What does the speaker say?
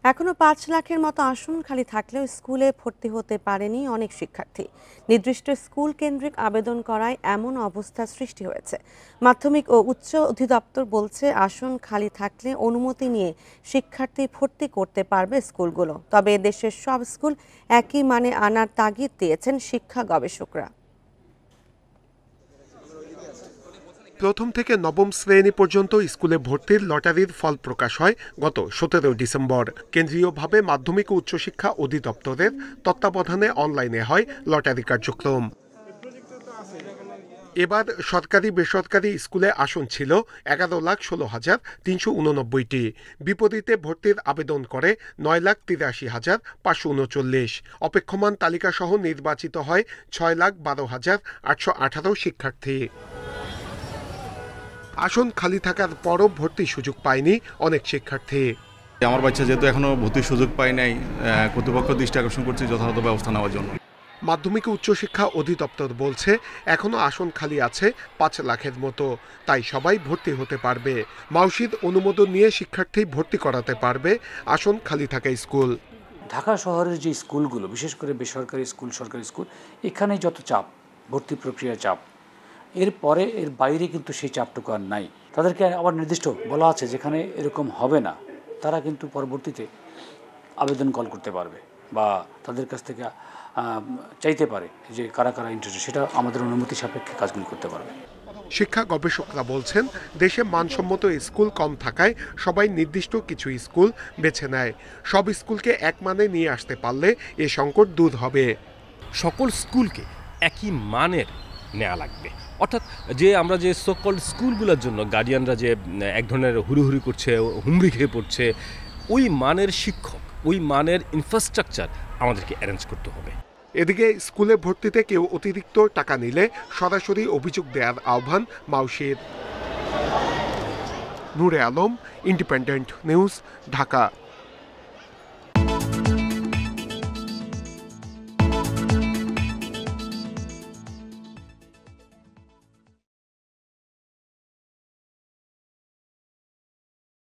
এখনো ৫ লাখের মতো আসন খালি থাকলেও স্কুলে ভর্তি হতে পারেনি অনেক শিক্ষার্থী। নির্দিষ্ট স্কুল কেন্দ্রিক আবেদন করায় এমন অবস্থা সৃষ্টি হয়েছে। মাধ্যমিক ও উচ্চ অধিদপ্তর বলছে আসন খালি থাকলে অনুমতি নিয়ে শিক্ষার্থী ভর্তি করতে পারবে স্কুলগুলো। তবে দেশের সব স্কুল একই মানে আনার তাগিদ দিয়েছেন শিক্ষা গবেষকরা। প্রথম থেকে নবম শ্রেণী পর্যন্ত স্কুলে ভর্তির লটারির ফল প্রকাশ হয় গত ১৭ ডিসেম্বর। কেন্দ্রীয়ভাবে মাধ্যমিক ও উচ্চশিক্ষা অধিদপ্তরের তত্ত্বাবধানে অনলাইনে হয় লটারি কার্যক্রম। এবার সরকারি বেসরকারি স্কুলে আসন ছিল ১১,১৬,৩৮৯টি। বিপরীতে ভর্তির আবেদন করে ৯,৮৩,৫৩৯। অপেক্ষমান তালিকা সহ নির্বাচিত হয় ৬,১২,৮১৮ শিক্ষার্থী। আসন খালি থাকার পরও ভর্তির সুযোগ পায়নি অনেক শিক্ষার্থী। আমার বাচ্চা যেহেতু এখনো ভর্তির সুযোগ পায় নাই, কর্তৃপক্ষ দৃষ্টি আকর্ষণ করছে যথাযথ ব্যবস্থা নেওয়ার জন্য। মাধ্যমিক ও উচ্চশিক্ষা অধিদপ্তর বলছে এখনো আসন খালি আছে ৫ লাখের মতো, তাই সবাই ভর্তি হতে পারবে। মাউসির অনুমোদন নিয়ে শিক্ষার্থী ভর্তি করাতে পারবে আসন খালি থাকা স্কুল। ঢাকা শহরের যে স্কুলগুলো, বিশেষ করে বেসরকারি স্কুল, সরকারি স্কুল, এখানে যত চাপ, ভর্তি প্রক্রিয়া চাপ, এর বাইরে কিন্তু সেই চাপটুকু আর নাই। তাদেরকে আবার নির্দিষ্ট বলা আছে যেখানে এরকম হবে না তারা কিন্তু পরবর্তীতে আবেদন কল করতে পারবে বা তাদের কাছ থেকে চাইতে পারে যে কারা কারা ইন্টারেস্টেড, সেটা আমাদের অনুমতি সাপেক্ষে কাজগুলি করতে পারবে। শিক্ষা গবেষকরা বলছেন দেশে মানসম্মত স্কুল কম থাকায় সবাই নির্দিষ্ট কিছু স্কুল বেছে নেয়। সব স্কুলকে এক মানে নিয়ে আসতে পারলে এ সংকট দূর হবে। সকল স্কুলকে একই মানের নেওয়া লাগবে, অর্থাৎ আমরা যে সকল স্কুলগুলোর জন্য গার্ডিয়ানরা যে এক ধরনের হুড়ুহুড়ি করছে, হুমড়ি খেয়ে পড়ছে, ওই মানের শিক্ষক, ওই মানের ইনফ্রাস্ট্রাকচার আমাদেরকে অ্যারেঞ্জ করতে হবে। এদিকে স্কুলে ভর্তিতে কেউ অতিরিক্ত টাকা নিলে সরাসরি অভিযোগ দেওয়ার আহ্বান মাউসির। নূরে আলম, ইন্ডিপেন্ডেন্ট নিউজ, ঢাকা।